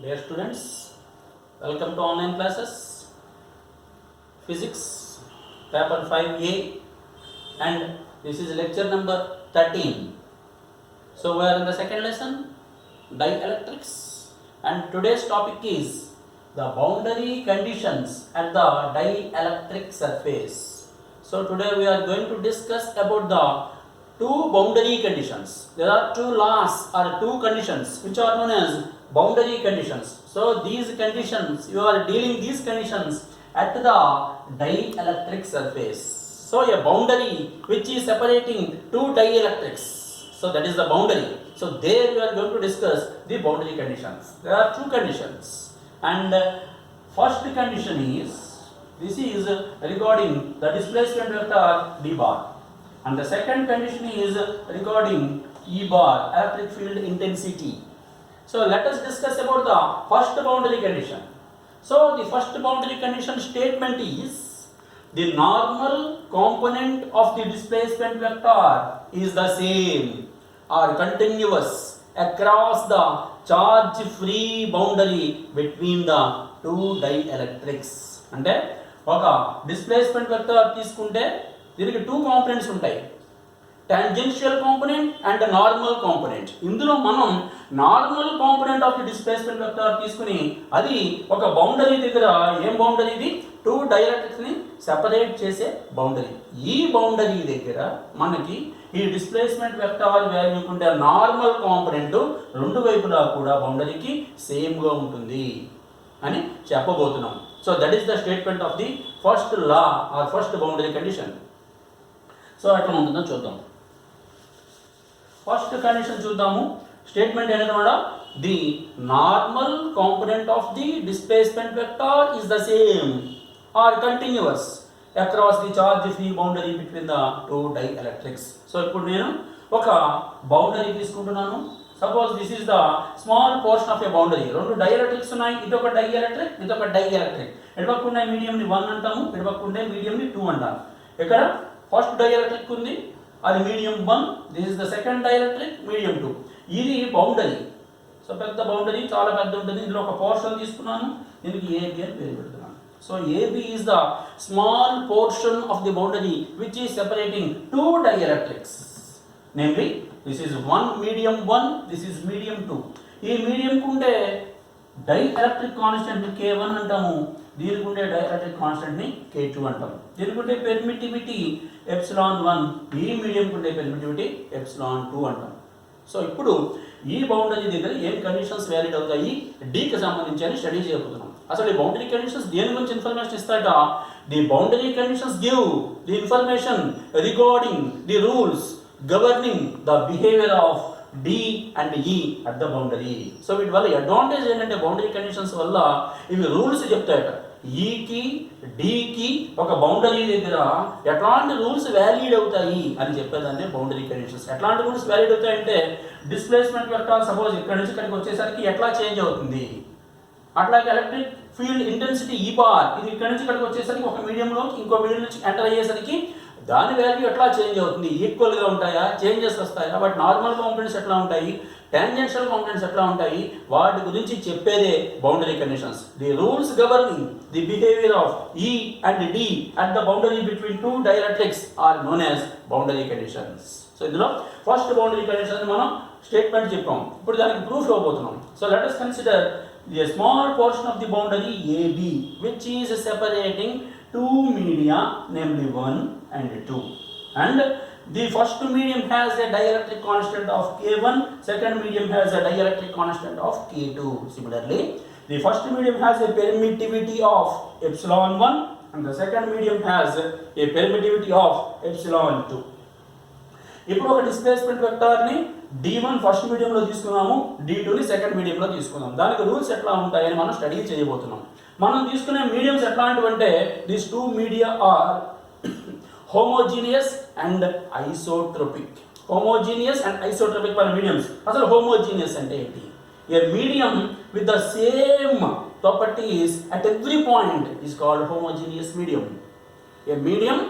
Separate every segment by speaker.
Speaker 1: Dear students, welcome to online classes. Physics, paper 5A, and this is lecture number 13. So we are in the second lesson, dielectrics, and today's topic is the boundary conditions at the dielectric surface. So today we are going to discuss about the two boundary conditions. There are two laws or two conditions which are known as boundary conditions. So these conditions, you are dealing these conditions at the dielectric surface. So a boundary which is separating two dielectrics. So that is the boundary. So there we are going to discuss the boundary conditions. There are two conditions, and first condition is, this is regarding the displacement vector d bar, and the second condition is regarding E bar, electric field intensity. So let us discuss about the first boundary condition. So the first boundary condition statement is, the normal component of the displacement vector is the same or continuous across the charge free boundary between the two dielectrics. అంటే ఒక displacement vector తీసుకుంటే దీనికి two components ఉంటాయి, tangential component and normal component. ఇందులో మనం normal component of the displacement vector తీసుకుని అది ఒక బౌండరీ దగ్గర, ఏం బౌండరీ ఇది, టూ డైరెక్ట్రిక్స్ ని సెపరేట్ చేసే బౌండరీ. ఈ బౌండరీ దగ్గర మనకి ఈ డిస్ప్లేస్మెంట్ వెక్టర్ వాల్యూ ఉంటే నార్మల్ కాంపోనెంట్ రెండు వైపులా కూడా బౌండరీకి సేమ్ గా ఉంటుంది అని చెప్పబోతున్నాం. So that is the statement of the first law or first boundary condition. So ఎట్లా ఉంటుందో చూద్దాం. ఫస్ట్ కండిషన్ చూద్దాము. స్టేట్మెంట్ ఏంటన్నమాట, the normal component of the displacement vector is the same or continuous across the charge free boundary between the two dielectrics. So ఇప్పుడు నేను ఒక boundary తీసుకుంటున్నాను. Suppose this is the small portion of a boundary. రెండు dielectrics ఉన్నాయి, ఇదొక dielectric, ఇదొక dielectric. ఎడపక్కుండే మీడియంని 1 అంటాము, ఎడపక్కుండే మీడియంని 2 అంటాము. ఇక్కడ ఫస్ట్ డైఎలక్ట్రిక్ ఉంది, అది medium 1, this is the second dielectric medium 2. ఇది బౌండరీ. సో పెద్ద బౌండరీ, చాలా పెద్ద ఉంటుంది. ఇందులో ఒక పోర్షన్ తీసుకున్నాను, దీనికి ఏబి అని పేరు పెడుతున్నాను. So A B is the small portion of the boundary which is separating two dielectrics. Namely this is 1 medium 1, this is medium 2. ఈ మీడియం కుండే డైఎలక్ట్రిక్ కాన్స్టెంట్ ని K1 అంటాము, దీనికి ఉండే డైఎలక్ట్రిక్ కాన్స్టెంట్ ని K2 అంటాము. దీనికి ఉండే పెర్మిటివిటీ ε1, ఈ మీడియం ఉండే పెర్మిటివిటీ ε2 అంటాం. సో ఇప్పుడు ఈ బౌండరీ దగ్గర ఏం కండిషన్స్ వ్యాలిడ్ అవుతాయి డీకి సంబంధించి అని స్టడీ చేయబోతున్నాం. అసలు ఈ బౌండరీ కండిషన్స్ దేని గురించి ఇన్ఫర్మేషన్ ఇస్తాట? The boundary conditions give the information regarding the rules governing the behaviour of D and E at the boundary. So వీటి వల్ల అడ్వాంటేజ్ ఏంటంటే, బౌండరీ కండిషన్స్ వల్ల ఇవి రూల్స్ చెప్తాయట. ఈకి డికి ఒక బౌండరీ దగ్గర ఎట్లాంటి రూల్స్ వ్యాలిడ్ అవుతాయి అని చెప్పేదాన్ని బౌండరీ కండిషన్స్. ఎట్లాంటి రూల్స్ వ్యాలిడ్ అవుతాయంటే, డిస్ప్లేస్మెంట్ వెక్టర్ సపోజ్ ఇక్కడ నుంచి ఇక్కడికి వచ్చేసరికి ఎట్లా చేంజ్ అవుతుంది, అట్లాగే electric field intensity E bar, ఇది ఇక్కడ నుంచి ఇక్కడికి వచ్చేసరికి ఒక మీడియంలోకి ఇంకో మీడియం నుంచి ఎంటర్ అయ్యేసరికి దాని వాల్యూ ఎట్లా చేంజ్ అవుతుంది, ఈక్వల్గా ఉంటాయా, చేంజెస్ వస్తాయా, బట్ నార్మల్ కాంపోనెంట్స్ ఎట్లా ఉంటాయి, టాంజెన్షియల్ కాంపోనెంట్స్ ఎట్లా ఉంటాయి, వాటి గురించి చెప్పేదే boundary conditions. The rules governing the behaviour of E and D at the boundary between two dielectrics are known as boundary conditions. So ఇందులో ఫస్ట్ బౌండరీ కండిషన్ మనం statement చెప్పాం, ఇప్పుడు దానికి ప్రూఫ్ ఇవ్వబోతున్నాం. So let us consider a small portion of the boundary AB which is separating two media, namely 1 and 2, and the first medium has a dielectric constant of K1, second medium has a dielectric constant of K2. Similarly, the first medium has a permittivity of ε1 and the second medium has a permittivity of ε2. ఇప్పుడు ఒక displacement వెక్టార్ని D1 first మీడియంలో తీసుకున్నాము, D2ని second మీడియంలో తీసుకున్నాం. దానికి rules ఎట్లా ఉంటాయని మనం స్టడీ చేయబోతున్నాం. మనం తీసుకునే మీడియంస్ ఎట్లాంటివి అంటే, this two media are homogeneous and isotropic. Homogeneous and isotropic for mediums. అసలు హోమోజీనియస్ అంటే ఏంటి? A medium with the same properties at every point is called homogeneous medium. A medium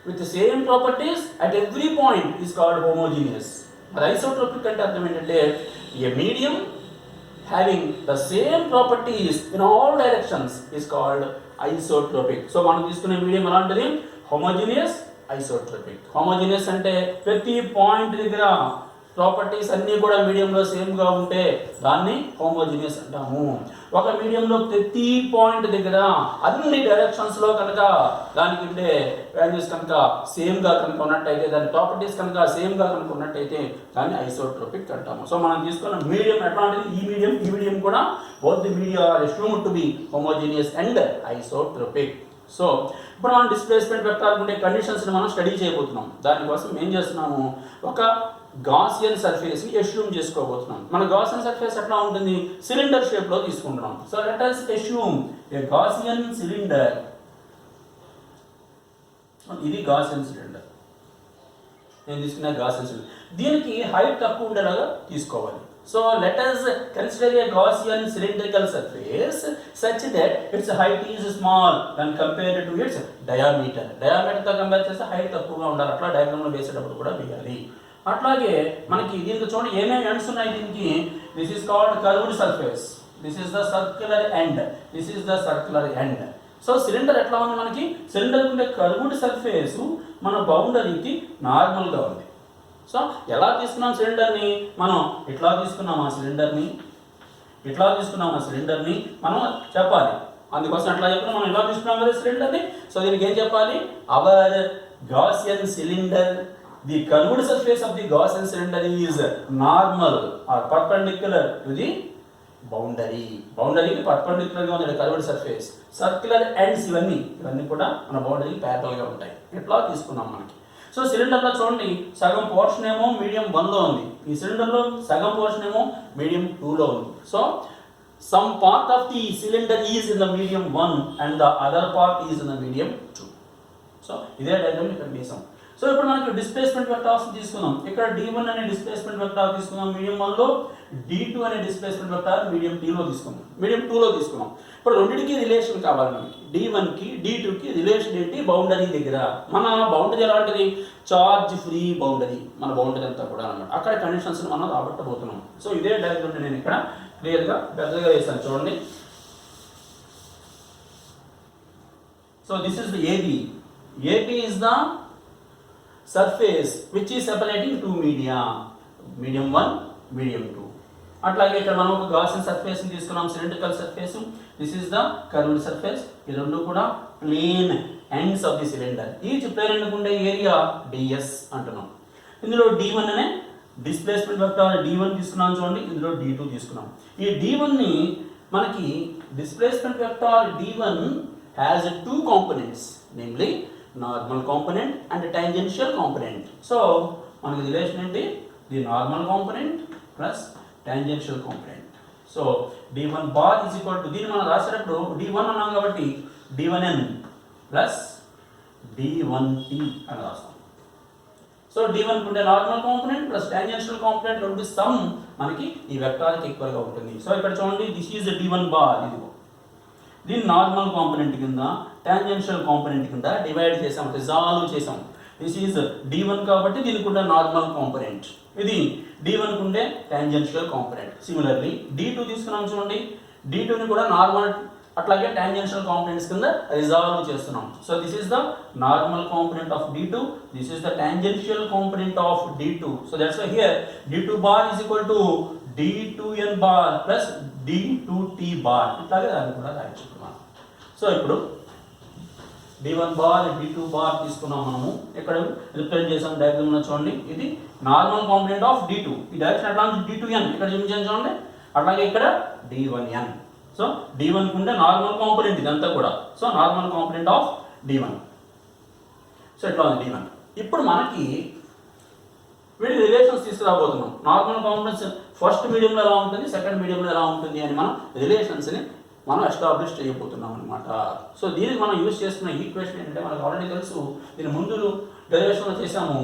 Speaker 1: with the same properties at every point is called homogeneous. మరి isotropic అంటే అర్థం ఏంటంటే, ఏ medium having the same properties in all directions is called isotropic. So మనం తీసుకునే medium ఎలాంటిది? homogeneous isotropic. homogeneous అంటే ప్రతి point దగ్గర ప్రాపర్టీస్ అన్నీ కూడా మీడియంలో సేమ్గా ఉంటే దాన్ని హోమోజీనియస్ అంటాము. ఒక మీడియంలో ప్రతి పాయింట్ దగ్గర అన్ని డైరెక్షన్స్లో కనుక దానికి ఉండే వాల్యూస్ కనుక సేమ్గా కనుక ఉన్నట్టయితే, దాని ప్రాపర్టీస్ కనుక సేమ్గా కనుక ఉన్నట్టయితే దాన్ని ఐసోట్రోపిక్ అంటాము. సో మనం తీసుకున్న మీడియం ఎట్లాంటిది? ఈ మీడియం కూడా both the media are assumed to be homogeneous and isotropic. So ఇప్పుడు మనం డిస్ప్లేస్మెంట్ వెక్టార్ ఉండే కండిషన్స్ని మనం స్టడీ చేయబోతున్నాం. దానికోసం ఏం చేస్తున్నాము? ఒక గాసియన్ సర్ఫేస్ని అస్యూమ్ చేసుకోబోతున్నాం. మన గాసియన్ సర్ఫేస్ ఎట్లా ఉంటుంది? సిలిండర్ షేప్లో తీసుకుంటున్నాం. So let us assume a Gaussian cylinder. ఇది గాసియన్ సిలిండర్, నేను తీసుకున్న గాసియన్ సిలిండర్. దీనికి హైట్ తక్కువ ఉండేలాగా తీసుకోవాలి. So let us consider a Gaussian cylindrical surface such that its height is small when compared to its diameter. Diameter తో compare చేస్తే height తక్కువగా ఉండాలి. అట్లా డయాగ్రామ్లో వేసేటప్పుడు కూడా వేయాలి. అట్లాగే మనకి దీనికి చూడండి ఏమేమి ఎండ్స్ ఉన్నాయి దీనికి. This is called curved surface, this is the circular end, this is the circular end. So cylinder ఎట్లా ఉంది? మనకి సిలిండర్ ఉండే కర్వ్డ్ సర్ఫేస్ మన బౌండరీకి నార్మల్గా ఉంది. సో ఎలా తీసుకున్నాం సిలిండర్ని? మనం ఇట్లా తీసుకున్నాం ఆ సిలిండర్ని, ఇట్లా తీసుకున్నాం ఆ సిలిండర్ని మనం చెప్పాలి. అందుకోసం ఎట్లా చెప్పినా మనం ఇలా తీసుకున్నాం కదా సిలిండర్ని. సో దీనికి ఏం చెప్పాలి? Our Gaussian cylinder, the curved surface of the Gaussian cylinder is normal or perpendicular to the boundary. బౌండరీకి పర్పెండిక్యులర్గా ఉంది కర్వ్డ్ సర్ఫేస్. సర్క్యులర్ ఎండ్స్ ఇవన్నీ కూడా మన బౌండరీకి ప్యారలల్గా ఉంటాయి. ఇట్లా తీసుకున్నాం మనకి. సో సిలిండర్లో చూడండి సగం పోర్షన్ ఏమో మీడియం 1లో ఉంది, ఈ సిలిండర్లో సగం పోర్షన్ ఏమో మీడియం 2లో ఉంది. So some part of the cylinder is in the medium 1 and the other part is in the medium 2. So ఇదే డయాగ్రామ్ ఇక్కడ గీసాం. సో ఇప్పుడు మనకి డిస్ప్లేస్మెంట్ వెక్టార్స్ తీసుకుందాం. ఇక్కడ D1 అనే డిస్ప్లేస్మెంట్ వెక్టార్ తీసుకుందాం మీడియం 1లో, D2 అనే డిస్ప్లేస్మెంట్ వెక్టార్ మీడియం 2లో తీసుకుందాం. ఇప్పుడు రెండింటికి రిలేషన్ కావాలి మనకి. D1కి D2కి రిలేషన్ ఏంటి? బౌండరీ దగ్గర. మన బౌండరీ ఎలాంటిది? చార్జ్ ఫ్రీ బౌండరీ మన బౌండరీ అంతా కూడా అన్నమాట. అక్కడ కండిషన్స్ మనం రాబట్టబోతున్నాం. సో ఇదే డయాగ్రామ్ నేను ఇక్కడ క్లియర్గా పెద్దగా వేసాను చూడండి. So this is the AB is the surface which is separating two media, medium 1, medium 2. అట్లాగే ఇక్కడ మనం ఒక గాసియన్ సర్ఫేస్ ని తీసుకున్నాం, cylindrical surface. This is the curved surface. ఈ రెండు కూడా plane ends of the cylinder. Each plane end ఉండే ఏరియా ds అంటున్నాం. ఇందులో D1 అనే డిస్ప్లేస్మెంట్ వెక్టార్ D1 తీసుకున్నాం చూడండి, ఇందులో D2 తీసుకున్నాం. ఈ D1 ని మనకి displacement vector D1 has two components, namely normal component and tangential component. So మనకి రిలేషన్ ఏంటి? The normal component plus tangential component. So D1 bar is equal to, దీన్ని మనం రాసేటప్పుడు D1 అన్నాం కాబట్టి D1n ప్లస్ D1t అని రాస్తాం. సో D1 ఉండే normal component plus tangential component రెండు సమ్ మనకి ఈ వెక్టార్కి ఈక్వల్గా ఉంటుంది. సో ఇక్కడ చూడండి దిస్ ఈజ్ D1 బార్, ఇదిగో దీన్ని నార్మల్ కాంపోనెంట్ కింద టాంజెన్షియల్ కాంపోనెంట్ కింద డివైడ్ చేసాం, రిజాల్వ్ చేసాం. దిస్ ఈజ్ D1 కాబట్టి దీనికి ఉండే నార్మల్ కాంపోనెంట్, ఇది D1 కు ఉండే టాంజెన్షియల్ కాంపోనెంట్. సిమిలర్లీ D2 తీసుకున్నాం చూడండి, D2ని కూడా నార్మల్ అట్లాగే టాంజెన్షియల్ కాంపోనెంట్స్ కింద రిజాల్వ్ చేస్తున్నాం. So this is the normal component of D2, this is the tangential component of D2. So that's why here D2 bar is equal to D2n bar plus D2t bar. ఇట్లాగే దాన్ని కూడా రాయొచ్చు మనం. So ఇప్పుడు D1 bar D2 bar తీసుకున్నాం మనము. ఇక్కడ represent చేసాం డయాగ్రామ్లో చూడండి, ఇది నార్మల్ కాంపోనెంట్ ఆఫ్ D2. ఈ డైరెక్షన్ అట్లా D2n ఇక్కడ చూపించాను చూడండి, అట్లాగే ఇక్కడ D1n. సో D1 కు ఉండే నార్మల్ కాంపోనెంట్ ఇదంతా కూడా. So normal component of D1. So ఇట్లా ఉంది D1. ఇప్పుడు మనకి వీటి రిలేషన్స్ తీసుకురాబోతున్నాం. నార్మల్ కాంపోనెంట్స్ ఫస్ట్ మీడియంలో ఎలా ఉంటుంది, సెకండ్ మీడియంలో ఎలా ఉంటుంది అని మనం రిలేషన్స్ని మనం ఎస్టాబ్లిష్ చేయబోతున్నాం అనమాట. సో దీనికి మనం యూజ్ చేసుకున్న ఈక్వేషన్ ఏంటంటే మనకు ఆల్రెడీ తెలుసు, దీని ముందు డెరివేషన్లో చేసాము.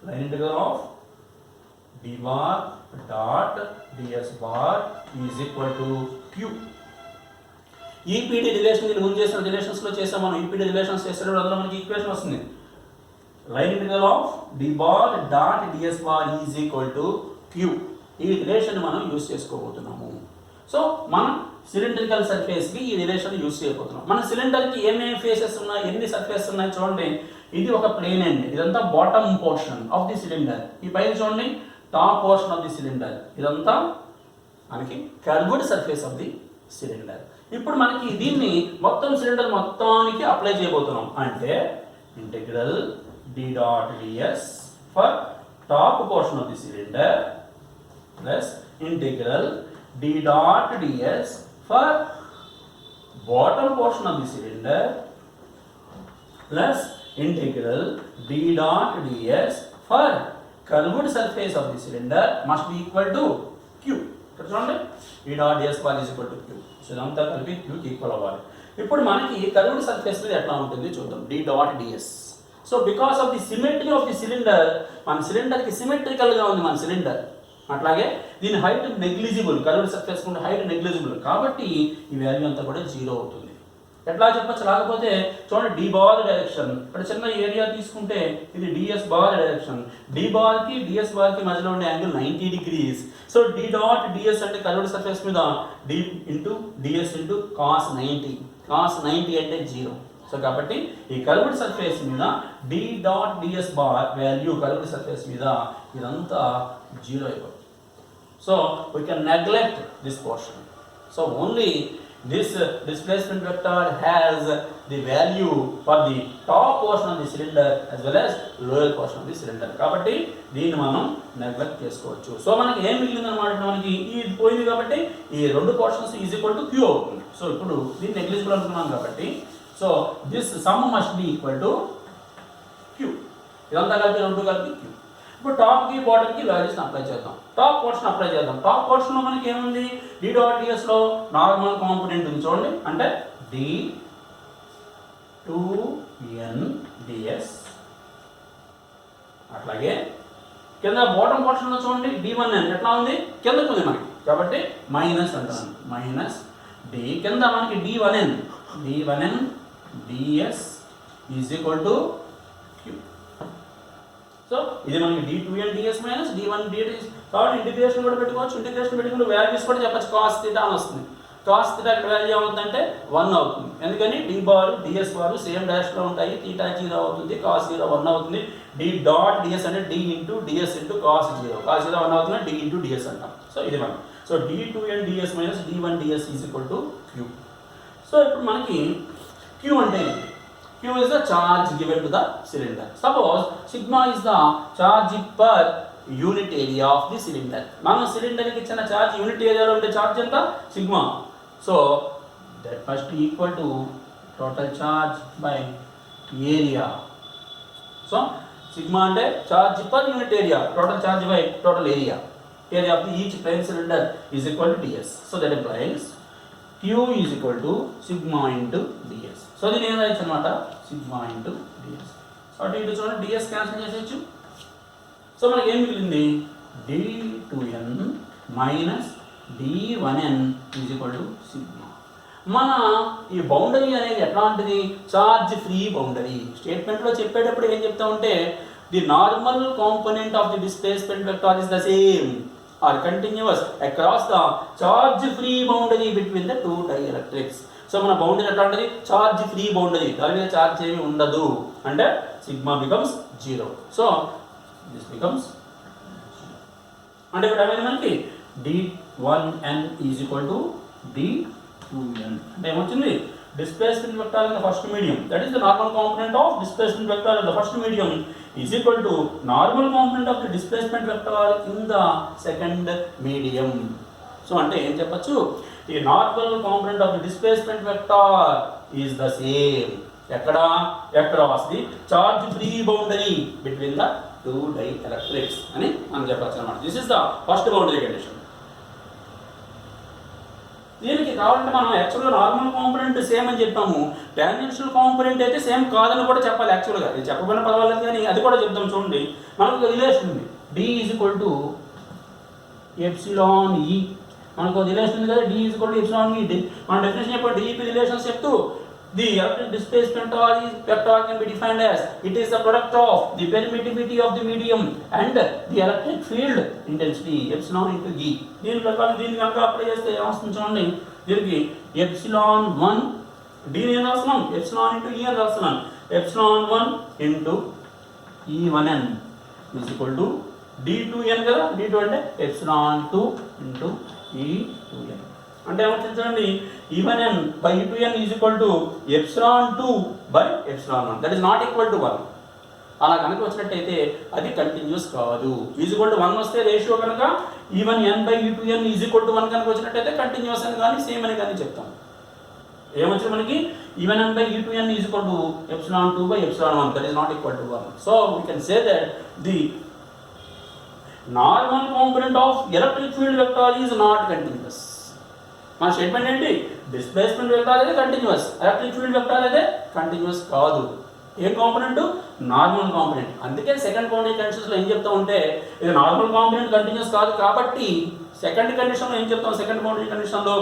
Speaker 1: Line integral of d bar dot ds bar is equal to q. EPD relation దీని ముందు చేసిన రిలేషన్స్లో చేసాం మనం. ఈపీడీ రిలేషన్స్ చేసేటప్పుడు అందులో మనకి ఈక్వేషన్ వస్తుంది. Line integral of d bar dot ds bar is equal to q. ఈ రిలేషన్ మనం యూస్ చేసుకోబోతున్నాము. సో మనం సిలిండ్రికల్ సర్ఫేస్కి ఈ రిలేషన్ యూస్ చేయబోతున్నాం. మన సిలిండర్కి ఏమేమి ఫేసెస్ ఉన్నాయి, ఎన్ని సర్ఫేస్ ఉన్నాయి చూడండి. ఇది ఒక ప్లేన్ అండి, ఇదంతా bottom portion of the cylinder. ఈ పైన చూడండి top portion of the cylinder, ఇదంతా మనకి curved surface of the cylinder. ఇప్పుడు మనకి దీన్ని మొత్తం సిలిండర్ మొత్తానికి అప్లై చేయబోతున్నాం. అంటే integral d dot ds for top portion of the cylinder plus integral d dot ds for bottom portion of the cylinder plus integral d dot ds for curved surface of the cylinder must be equal to q. ఇక్కడ చూడండి d dot ds bar is equal to q. So ఇదంతా కలిపి q కి equal అవ్వాలి. ఇప్పుడు మనకి curved surface మీద ఎట్లా ఉంటుంది చూద్దాం. d dot ds. So because of the symmetry of the cylinder, మన సిలిండర్కి సిమెట్రికల్గా ఉంది మన సిలిండర్. అట్లాగే దీని హైట్ నెగ్లిజిబుల్, కర్వ్డ్ సర్ఫేస్ ఉండే హైట్ నెగ్లిజిబుల్ కాబట్టి ఈ వాల్యూ అంతా కూడా 0 అవుతుంది. ఎట్లా చెప్పచ్చు, రాకపోతే చూడండి d బార్ డైరెక్షన్, ఇక్కడ చిన్న ఏరియా తీసుకుంటే ఇది ds bar direction, d బార్కి ds బార్కి మధ్యలో ఉండే angle 90 degrees. So d dot ds అంటే కర్వ్డ్ సర్ఫేస్ మీద d into ds into cos 90, cos 90 అంటే 0. సో కాబట్టి ఈ కర్వ్డ్ సర్ఫేస్ మీద d dot ds bar value curved surface మీద ఇదంతా 0 అయిపోతుంది. So we can neglect this portion. So only this displacement vector has the value for the top portion of the cylinder as well as lower portion of the cylinder. కాబట్టి దీన్ని మనం neglect చేసుకోవచ్చు. So మనకి ఏం మిగిలింది అనమాట, మనకి ఇది పోయింది కాబట్టి ఈ రెండు portions is equal to q అవుతుంది. సో ఇప్పుడు దీన్ని నెగ్లిజిబుల్ అనుకున్నాం కాబట్టి so this some must be equal to q. ఇదంతా కలిపి రెండు కలిపి q. ఇప్పుడు టాప్కి బాటమ్కి వాల్యూస్ని అప్లై చేద్దాం. టాప్ పోర్షన్ అప్లై చేద్దాం. టాప్ పోర్షన్లో మనకి ఏముంది, d డాట్ dsలో నార్మల్ కాంపోనెంట్ ఉంది చూడండి, అంటే d2n ds. అట్లాగే కింద బాటమ్ పోర్షన్లో చూడండి d1n ఎట్లా ఉంది, కిందకు ఉంది మనకి కాబట్టి మైనస్ అంటాను, మైనస్ d కింద మనకి d1n ds is equal to q. So ఇది మనకి d2n ds minus d1 ds. కాబట్టి ఇంటిగ్రేషన్ కూడా పెట్టుకోవచ్చు. ఇంటిగ్రేషన్ పెట్టుకుంటే వాల్యూస్ కూడా చెప్పచ్చు. cos θ అని వస్తుంది. cos θ ఇక్కడ వాల్యూ అవుతుందంటే 1 అవుతుంది. ఎందుకని d బార్ ds బార్ సేమ్ డాష్లో ఉంటాయి. θ 0 అవుతుంది, cos 0 1 అవుతుంది. d డాట్ ds అంటే d into ds into cos 0, cos 0 1 అవుతుంది, d ఇంటూ ds అంటాం. సో ఇది మనం so d2n ds minus d1 ds is equal to q. So ఇప్పుడు మనకి q అంటే ఏంటి? Q is the charge given to the cylinder. Suppose sigma is the charge per unit area of the cylinder. మనం సిలిండర్కి ఇచ్చిన charge unit ఏరియాలో ఉండే charge ఎంత, sigma. So that must equal to total charge by area. So sigma అంటే charge per unit area, total charge by total area of the each plane cylinder is equal to ds. So that implies Q is equal to sigma into ds. So దీని ఏం రాయొచ్చు అనమాట, sigma into ds. So అటు ఇటు చూడండి ds cancel చేసేయచ్చు. So మనకి ఏం మిగిలింది, d2n minus d1n is equal to sigma. మన ఈ బౌండరీ అనేది ఎట్లాంటిది, చార్జ్ ఫ్రీ బౌండరీ. స్టేట్మెంట్లో చెప్పేటప్పుడు ఏం చెప్తా ఉంటే the normal component of the displacement vector is the same or continuous across the charge free boundary between the two dielectrics. So మన boundary ఎట్లా ఉంటుంది, చార్జ్ ఫ్రీ బౌండరీ, దాని మీద చార్జ్ ఏమి ఉండదు అంటే sigma becomes 0. So this becomes అంటే ఇప్పుడు ఏమైంది మనకి d1n is equal to d2n. అంటే ఏమొచ్చింది, displacement vector in the first medium, that is the normal component of displacement vector in the first medium is equal to normal component of the displacement vector in the second medium. So ante em cheppachu, the normal component of the displacement vector is the same ekkada across the charge free boundary between the two dielectrics ani మనం చెప్పొచ్చు అన్నమాట. This is the first boundary condition. దీనికి కావాలంటే మనం యాక్చువల్గా normal component same అని చెప్పాము, tangential component అయితే సేమ్ కాదని కూడా చెప్పాలి. యాక్చువల్గా ఇది చెప్పకపోయినా పర్వాలేదు కానీ అది కూడా చెప్తాం. చూడండి మనకు రిలేషన్ ఉంది, d is equal to epsilon ఈ. మనకు రిలేషన్ ఉంది కదా, d is equal to epsilon ఈ. మన డెఫినేషన్ చెప్పాడు, డిఈపి రిలేషన్స్ చెప్తూ the electric displacement or is vector can be defined as it is the product of the permittivity of the medium and the electric field intensity epsilon into E. దీని ప్రకారం దీన్ని కనుక apply చేస్తే ఏమొస్తుంది చూడండి, దీనికి epsilon 1 దీని ఏం రాస్తున్నాం, ఎప్సిలాన్ ఇంటూ E అని రాస్తున్నాం. ఎప్సిలాన్ 1 ఇంటూ E1n is equal to D2n కదా, D2 అంటే ఎప్సిలాన్ 2 ఇంటూ E2n అంటే ఏమవుతుంది చూడండి, E1n by E2n is equal to epsilon 2 by epsilon 1 that is not equal to 1. అలా కనుక వచ్చినట్టయితే అది కంటిన్యూస్ కాదు. ఈజ్ ఈక్వల్ టు 1 వస్తే రేషియో కనుక E1n by E2n is equal to 1 కనుక వచ్చినట్టయితే కంటిన్యూస్ అని కానీ సేమ్ అని కానీ చెప్తాం. ఏమొచ్చింది మనకి E1n by E2n is equal to epsilon 2 by epsilon 1 that is not equal to 1. So we can say that the normal component of electric field vector is not continuous. మన statement ఏంటి, displacement vector అయితే continuous, electric field vector అయితే continuous కాదు. ఏ component, normal component. అందుకే second boundary కండిషన్స్లో ఏం చెప్తా ఉంటే ఇది నార్మల్ కాంపోనెంట్ కంటిన్యూస్ కాదు కాబట్టి సెకండ్ కండిషన్లో ఏం చెప్తాం, సెకండ్ బౌండరీ కండిషన్లో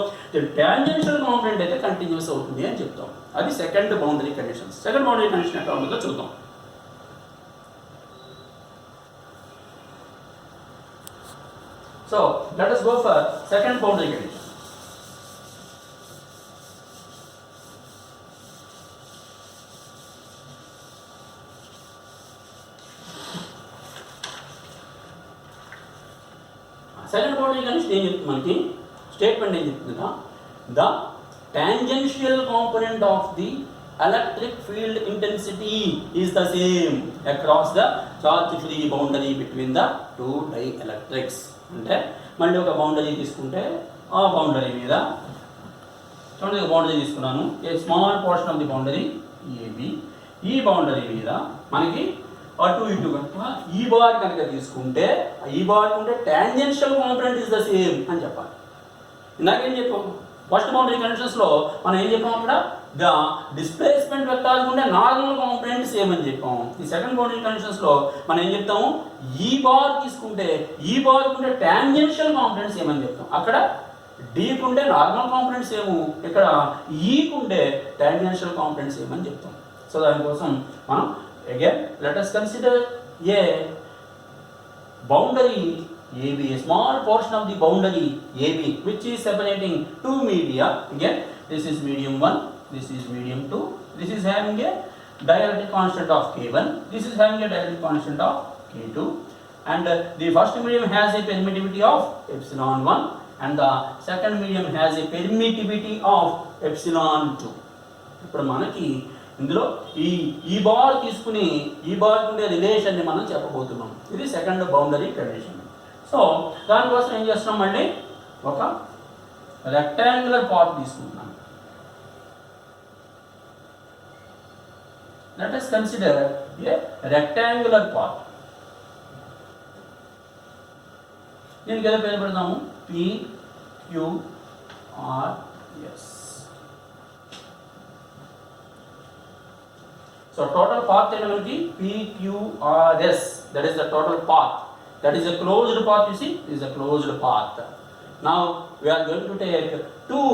Speaker 1: టాంజెన్షియల్ కాంపోనెంట్ అయితే కంటిన్యూస్ అవుతుంది అని చెప్తాం. అది second boundary conditions. Second boundary condition ఎట్లా ఉంటుందో చూద్దాం. So let us go for second boundary condition. Second boundary condition ఏం చెప్తుంది మనకి, స్టేట్మెంట్ ఏం చెప్తుందా, the tangential component of the electric field intensity is the same across the charge free boundary between the two dielectrics. అంటే మళ్ళీ ఒక boundary తీసుకుంటే ఆ బౌండరీ మీద చూడండి, ఒక బౌండరీ తీసుకున్నాను, a small portion of the boundary AB, ఈ బౌండరీ మీద మనకి అటు ఇటు కనుక ఈ బార్ కనుక తీసుకుంటే ఈ బార్ ఉంటే tangential component is the same అని చెప్పాలి. ఇందాకేం చెప్పాం, ఫస్ట్ బౌండరీ కండిషన్స్లో మనం ఏం చెప్పాం, అక్కడ ద డిస్ప్లేస్మెంట్ వెక్టార్ ఉంటే నార్మల్ కాంపోనెంట్ సేమ్ అని చెప్పాము. ఈ సెకండ్ బౌండరీ కండిషన్స్లో మనం ఏం చెప్తాము, ఈ బార్ తీసుకుంటే ఈ బార్ ఉంటే టాంజెన్షియల్ కాంపోనెంట్ సేమ్ అని చెప్తాం. అక్కడ డీకి ఉంటే నార్మల్ కాంపోనెంట్ సేమ్, ఇక్కడ ఈకి ఉంటే టాంజెన్షియల్ కాంపోనెంట్ సేమ్ అని చెప్తాం. సో దానికోసం మనం again let us consider a boundary AB, a small portion of the boundary AB which is separating two media. Again this is medium 1, this is medium 2, this is having a dielectric constant of K1, this is having a dielectric constant of K2, and the first medium has a permittivity of epsilon 1 and the second medium has a permittivity of epsilon 2. ఇప్పుడు మనకి ఇందులో ఈ bar తీసుకుని ఈ bar ఉండే రిలేషన్ని మనం చెప్పబోతున్నాం. ఇది సెకండ్ బౌండరీ కండిషన్. సో దానికోసం ఏం చేస్తున్నాం, మళ్ళీ ఒక రెక్టాంగులర్ పాత్ తీసుకుంటున్నాం. Let us consider a rectangular path. దీనికి ఏదో పేరు పెడతాము, PQRS. So total path is PQRS, that is the total path, that is a closed path. You see, this is a closed path. Now we are going to take two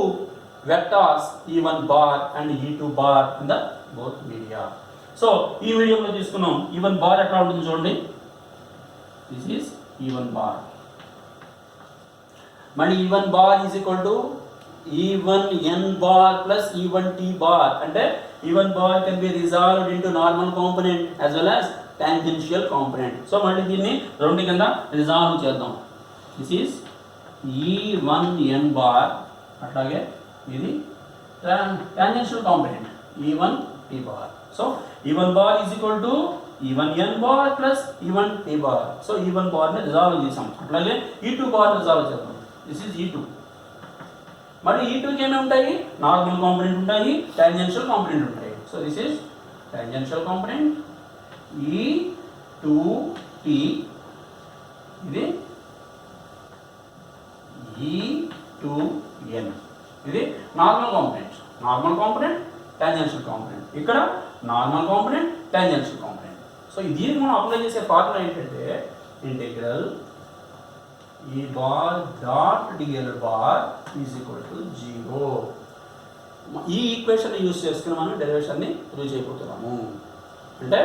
Speaker 1: vectors E1 bar and E2 bar in the both media. So ఈ వీడియోలో తీసుకున్నాం E1 bar ఎట్లా ఉంటుంది చూడండి, this is E1 bar. మళ్ళీ E1 bar is equal to E1n bar plus E1t bar. అంటే E1 bar can be resolved into normal component as well as tangential component. So మళ్ళీ దీన్ని రెండు కింద రిజాల్వ్ చేద్దాం. This is E1n bar, అట్లాగే ఇది tangential component E1t bar. So E1 bar is equal to E1n bar plus E1t bar. So E1 bar ని resolve చేసాం. అట్లాగే E2 bar రిజాల్వ్ చేద్దాం. This is E2. మరి E2కి ఏమేమి ఉంటాయి, నార్మల్ కాంపోనెంట్ ఉంటాయి, టాంజెన్షియల్ కాంపోనెంట్ ఉంటాయి. So this is tangential component E2t, ఇది E2n, ఇది నార్మల్ కాంపోనెంట్, టాంజెన్షియల్ కాంపోనెంట్. ఇక్కడ normal component, tangential component. So దీనికి మనం అప్లై చేసే ఫార్ములా ఏంటంటే integral E bar dot dl bar is equal to 0. ఈ ఈక్వేషన్ యూజ్ చేసుకుని మనం డెరివేషన్ని ప్రూవ్ చేయబోతున్నాము. అంటే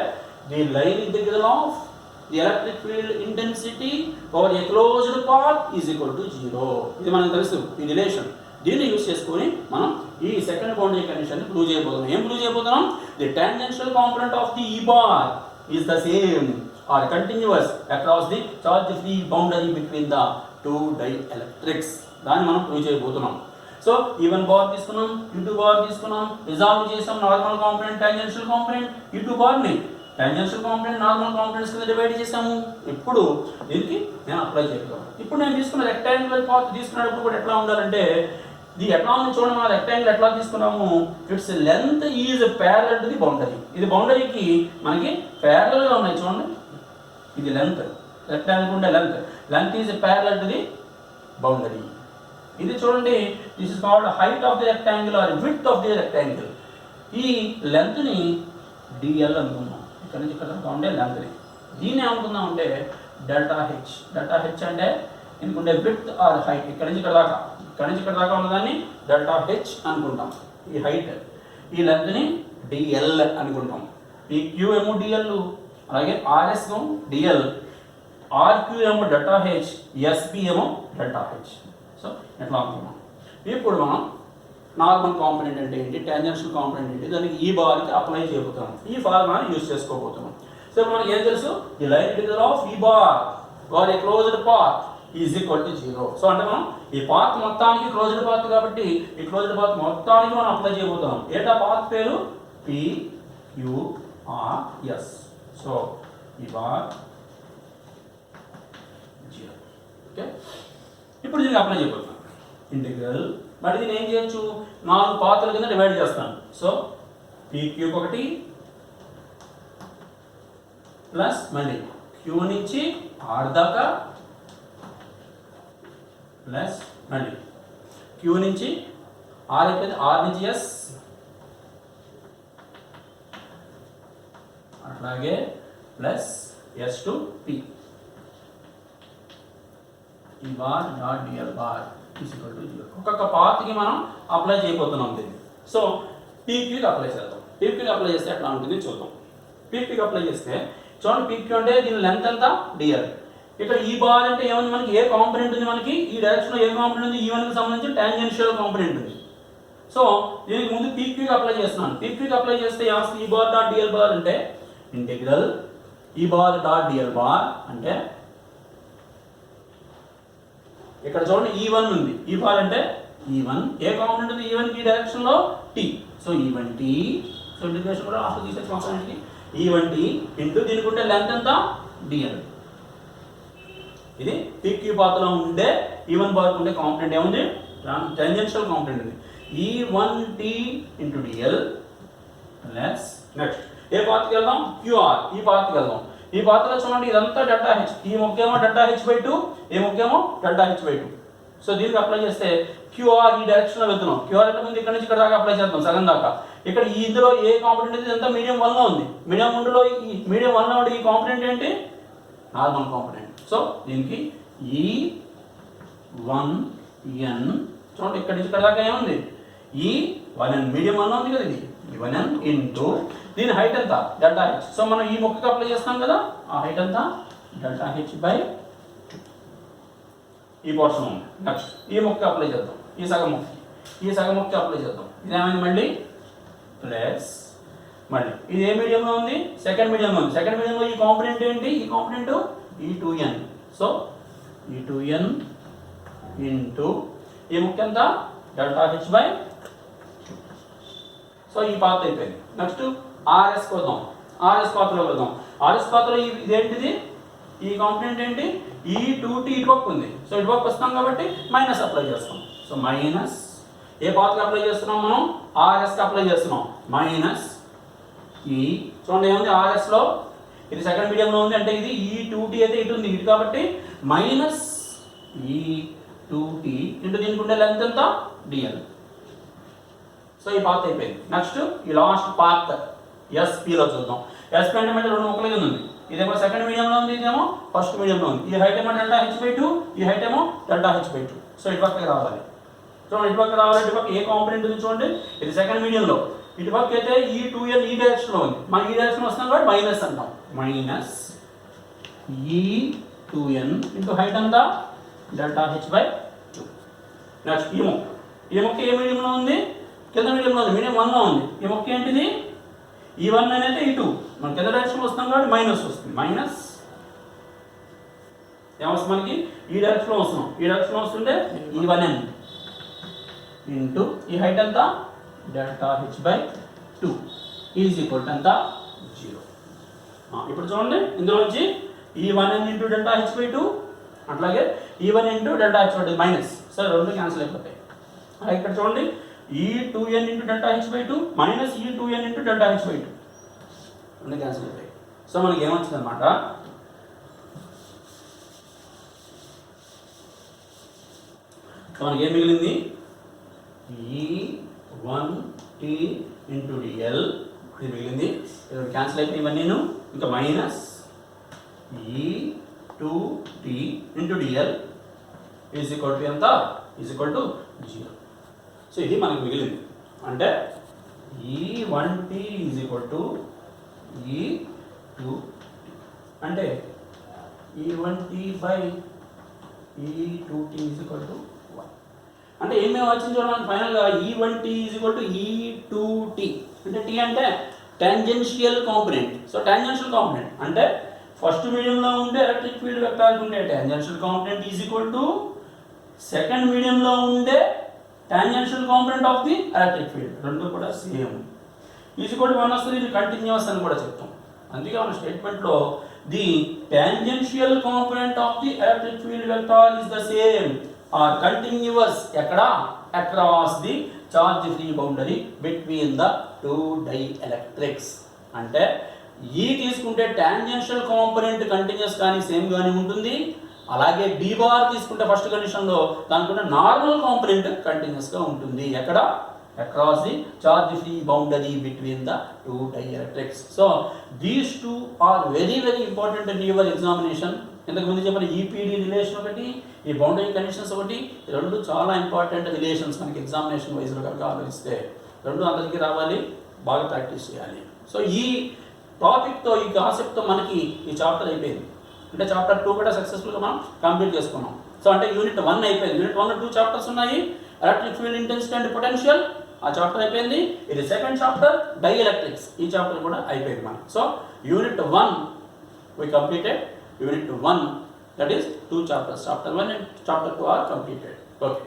Speaker 1: the line integral of the electric field intensity over a closed path is equal to 0. ఇది మనకు తెలుసు ఈ రిలేషన్. దీన్ని యూజ్ చేసుకొని మనం ఈ సెకండ్ బౌండరీ కండిషన్ ప్రూవ్ చేయబోతున్నాం. ఏం ప్రూవ్ చేయబోతున్నాం? The tangential component of the E bar is the same or continuous across the charge free boundary between the two dielectrics. దాన్ని మనం ప్రూవ్ చేయబోతున్నాం. సో E1 బార్ తీసుకున్నాం, E2 బార్ తీసుకున్నాం, resolve చేసాం normal component tangential component, E2 బార్ని tangential component normal components కింద divide చేసాము. ఇప్పుడు దీనికి నేను అప్లై చేయగలను. ఇప్పుడు నేను తీసుకున్న రెక్టాంగులర్ పాత్ తీసుకున్నప్పుడు కూడా ఎట్లా ఉండాలంటే ఇది ఎట్లా ఉంది చూడండి. మన రెక్టాంగిల్ ఎట్లా తీసుకున్నాము? It's length is parallel to the boundary. ఇది బౌండరీకి మనకి ప్యారలల్గా ఉన్నాయి చూడండి. ఇది లెంత్, రెక్టాంగిల్ ఉండే length is parallel to the boundary. ఇది చూడండి, this is called height of the rectangle or width of the rectangle. ఈ లెంత్ని డిఎల్ అనుకుందాం. ఇక్కడ నుంచి ఇక్కడ దాకా ఉండే లెంత్ని. దీన్ని ఏమనుకుందాం అంటే డెల్టా హెచ్. డెల్టా హెచ్ అంటే ఎందుకుంటే విడ్త్ ఆర్ హైట్. ఇక్కడ నుంచి ఇక్కడ దాకా ఉన్నదాన్ని డెల్టా హెచ్ అనుకుంటాం. ఈ హైట్, ఈ లెంత్ని డిఎల్ అనుకుంటాం. ఈ క్యూ ఏమో డిఎల్, అలాగే ఆర్ఎస్ ఏమో డిఎల్, ఆర్క్యూ ఏమో డెల్టా హెచ్, ఎస్పి ఏమో డెల్టా హెచ్. సో ఎట్లా అనుకున్నాం. ఇప్పుడు మనం నార్మల్ కాంపోనెంట్ అంటే ఏంటి, టాంజెన్షియల్ కాంపోనెంట్ ఏంటి, దానికి ఈ బార్కి అప్లై చేయబోతున్నాం. ఈ ఫార్ములాని యూజ్ చేసుకోబోతున్నాం. సో మనకి ఏం తెలుసు? The line integral of E bar or a closed path is equal to 0. So అంటే మనం ఈ పాత్ మొత్తానికి క్లోజ్డ్ పాత్ కాబట్టి ఈ క్లోజ్డ్ పాత్ మొత్తానికి మనం అప్లై చేయబోతున్నాం. ఏటా పాత్ పేరు? PQRS. సో ఈ బార్ 0. ఓకే, ఇప్పుడు దీనికి అప్లై చేయబోతున్నాం ఇంటిగ్రల్. బట్ దీన్ని ఏం చేయొచ్చు? 4 పాత్రల కింద డివైడ్ చేస్తాను. సో PQ ఒకటి ప్లస్ మళ్ళీ Q నుంచి R దాకా ప్లస్ మళ్ళీ Q నుంచి R అయిపోయింది, R నుంచి S, అట్లాగే ప్లస్ S టు P. ఈ bar dot DL bar is equal to 0. ఒక్కొక్క పాత్కి మనం అప్లై చేయబోతున్నాం దీన్ని. సో పీక్యూకి అప్లై చేద్దాం. పీక్యూకి అప్లై చేస్తే ఎట్లా ఉంటుంది చూద్దాం. పీక్యూకి అప్లై చేస్తే చూడండి, పీక్యూ అంటే దీని లెంత్ ఎంత? డిఎల్. ఇక్కడ ఈ బార్ అంటే ఏముంది? మనకి ఏ కాంపోనెంట్ ఉంది? మనకి ఈ డైరెక్షన్లో ఏ కాంపోనెంట్ ఉంది? E1కి సంబంధించి టాంజెన్షియల్ కాంపోనెంట్ ఉంది. సో దీనికి ముందు పీక్యూకి అప్లై చేస్తున్నాను. పీక్యూకి అప్లై చేస్తే ఏమొస్తుంది? ఈ బార్ డాట్ డిఎల్ బార్ అంటే ఇంటిగ్రల్ ఈ బార్ డాట్ డిఎల్ బార్ అంటే ఇక్కడ చూడండి E1 ఉంది. ఈ బార్ అంటే E1 ఏ కాంపోనెంట్ ఉంది? E1కి డైరెక్షన్లో T. So E1T. So integration కూడా ఆఫ్ తీసేసి కాంపోనెంట్కి E1T ఇంటూ దీనికి ఉంటే లెంత్ ఎంత? డిఎల్. ఇది పీక్యూ పాత్లో ఉండే E1 బార్కి ఉండే కాంపోనెంట్ ఏముంది? టాంజెన్షియల్ కాంపోనెంట్ ఉంది. E1T into dl plus next ఏ పాత్కి వెళ్దాం? QR. ఈ పాత్కి వెళ్దాం. ఈ పాత్రలో చూడండి, ఇదంతా డెల్టా హెచ్. ఈ ముక్కేమో డెల్టా హెచ్/2, ఈ ముక్కేమో డెల్టా హెచ్/2. సో దీనికి అప్లై చేస్తే QR ఈ డైరెక్షన్లో వెళ్తున్నాం. QR అంటే ముందు ఇక్కడ నుంచి ఇక్కడ దాకా అప్లై చేద్దాం, సగం దాకా. ఇక్కడ ఇందులో ఏ కాంపోనెంట్ ఉంది? ఇదంతా మీడియం 1లో ఉంది. మీడియం 1లో ఈ మీడియం 1లో ఉండే ఈ కాంపోనెంట్ ఏంటి? Normal component. సో దీనికి E1n చూడండి, ఇక్కడ నుంచి ఇక్కడ దాకా ఏముంది? E1n మీడియం 1లో ఉంది కదా. ఇది E1n ఇంటూ దీని హైట్ ఎంత? Delta H. సో మనం ఈ మొక్కకి అప్లై చేస్తాం కదా, ఆ హైట్ ఎంత? డెల్టా హెచ్ బై ఈ పోర్షన్ ఉంది. నెక్స్ట్ ఈ మొక్క అప్లై చేద్దాం. ఈ సగం మొక్కకి అప్లై చేద్దాం. ఇదేమైంది? మళ్ళీ ప్లస్ మళ్ళీ ఇది ఏ మీడియంలో ఉంది? సెకండ్ మీడియంలో ఉంది. సెకండ్ మీడియంలో ఈ కాంపోనెంట్ ఏంటి? ఈ component E2n. So E2n into ఈ ముక్క ఎంత? Delta H by. సో ఈ పాత్ర అయిపోయింది. Next RS కోద్దాం. RS పాత్రలో వెళ్దాం. RS పాత్రలో ఇదేంటిది? ఈ కాంపోనెంట్ ఏంటి? E2T ఇటుపక్క ఉంది. సో ఇటుపక్క వస్తాం కాబట్టి మైనస్ అప్లై చేస్తాం. సో మైనస్ ఏ పాత్రకి అప్లై చేస్తున్నాం? మనం RSకి అప్లై చేస్తున్నాం. మైనస్ ఈ చూడండి ఏముంది? RSలో ఇది సెకండ్ మీడియంలో ఉంది అంటే ఇది E2T అయితే ఇటు ఉంది, ఇటు కాబట్టి మైనస్ E2T ఇంటూ దీనికి ఉండే లెంత్ ఎంత? డిఎల్. సో ఈ పాత్ అయిపోయింది. నెక్స్ట్ ఈ లాస్ట్ పాత్ ఎస్పీలో చూద్దాం. ఎస్పీ అంటే మళ్ళీ 2 ముక్కల కింద ఉంది. ఇదేమో సెకండ్ మీడియంలో ఉంది, ఇదేమో ఫస్ట్ మీడియంలో ఉంది. ఈ హైట్ ఏమో డెల్టా హెచ్/2, ఈ హైట్ ఏమో డెల్టా హెచ్/2. సో ఇటు పక్కకి రావాలి. చూడండి ఇటుపక్క రావాలి, ఇటుపక్క ఏ కాంపోనెంట్ ఉంది చూడండి, ఇది సెకండ్ మీడియంలో. ఇటుపక్క అయితే ఈ 2n ఈ డైరెక్షన్లో ఉంది, మనం ఈ డైరెక్షన్ వస్తున్నాం కాబట్టి మైనస్ అంటాం. మైనస్ ఈ 2n ఇంటూ హైట్ అంతా డెల్టా h/2. నెక్స్ట్ ఈ మొక్క, ఈ మొక్క ఏ మీడియంలో ఉంది, కింద మీడియంలో ఉంది, మీడియం 1లో ఉంది. ఈ మొక్క ఏంటిది, ఈ 1 అనేది ఈ 2, మనం కింద డైరెక్షన్ వస్తాం కాబట్టి మైనస్ వస్తుంది. మైనస్ ఏమొస్తుంది మనకి, ఈ డైరెక్షన్లో వస్తున్నాం, ఈ డైరెక్షన్లో వస్తుంటే ఈ 1n ఇంటూ ఈ హైట్ అంతా delta h/2 is equal to ఎంత 0. ఇప్పుడు చూడండి ఇందులోంచి ఈ 1n ఇంటూ డెల్టా h/2 అట్లాగే ఈ 1 ఇంటూ డెల్టా h/2 మైనస్, సరే రెండు క్యాన్సిల్ అయిపోతాయి. అలాగే ఇక్కడ చూడండి ఈ 2n into delta h/2 minus ఈ 2n ఇంటూ డెల్టా h/2 రెండు క్యాన్సిల్ అయిపోయాయి. సో మనకి ఏమొచ్చింది అనమాట, మనకి ఏం మిగిలింది, ఈ 1t ఇంటూ dl ఇది మిగిలింది, క్యాన్సిల్ అయిపోయి ఇవన్నీ, ఇంకా మైనస్ ఈ 2t into dl is equal to ఎంత, ఈజ్ ఈక్వల్ టు 0. సో ఇది మనకి మిగిలింది. అంటే ఈ 1t ఈజ్ ఈక్వల్ టు ఈ 2t, అంటే ఈ 1t బై ఈ 2t ఈజ్ ఈక్వల్ టు 1. అంటే ఏమేమి వచ్చింది చూడండి ఫైనల్గా, ఈ 1t ఈజ్ ఈక్వల్ టు ఈ 2t. అంటే t అంటే tangential component. So tangential component అంటే ఫస్ట్ మీడియంలో ఉండే ఎలక్ట్రిక్ ఫీల్డ్ వెక్టార్ ఉండే tangential component is equal to second మీడియంలో ఉండే tangential component of the electric field, రెండు కూడా సేమ్. ఈజ్ ఈక్వల్ టు 1 వస్తుంది, ఇది కంటిన్యూస్ అని కూడా చెప్తాం. అందుకే మన స్టేట్మెంట్లో the tangential component of the electric field vector is the same or continuous ఎక్కడ, across the charge free boundary between the two dielectrics. అంటే ఈ తీసుకుంటే టాంజెన్షియల్ కాంపోనెంట్ కంటిన్యూస్ కానీ సేమ్ కానీ ఉంటుంది, అలాగే డి బార్ తీసుకుంటే ఫస్ట్ కండిషన్లో దానికున్న నార్మల్ కాంపోనెంట్ కంటిన్యూస్గా ఉంటుంది. ఎక్కడ, across the charge free boundary between the two dielectrics. So these two are very very important in your examination. ఇంతకుముందు చెప్పిన ఈపీడీ రిలేషన్ ఒకటి, ఈ బౌండరీ కండిషన్స్ ఒకటి, రెండు చాలా ఇంపార్టెంట్ రిలేషన్స్ మనకి ఎగ్జామినేషన్ వైజ్లో కనుక ఆలోచిస్తే. రెండు అందరికీ రావాలి, బాగా ప్రాక్టీస్ చేయాలి. సో ఈ టాపిక్తో, ఈ కాన్సెప్ట్తో మనకి ఈ చాప్టర్ అయిపోయింది. అంటే చాప్టర్ 2 కూడా సక్సెస్ఫుల్గా మనం కంప్లీట్ చేసుకున్నాం. సో అంటే యూనిట్ 1 అయిపోయింది. యూనిట్ 1లో 2 చాప్టర్స్ ఉన్నాయి, electric field intensity and potential, ఆ చాప్టర్ అయిపోయింది. ఇది సెకండ్ చాప్టర్ డైఎలక్ట్రిక్స్, ఈ చాప్టర్ కూడా అయిపోయింది మనం. So unit 1 we completed. Unit 1, that is 2 chapters, chapter 1 and chapter 2 are completed. Okay.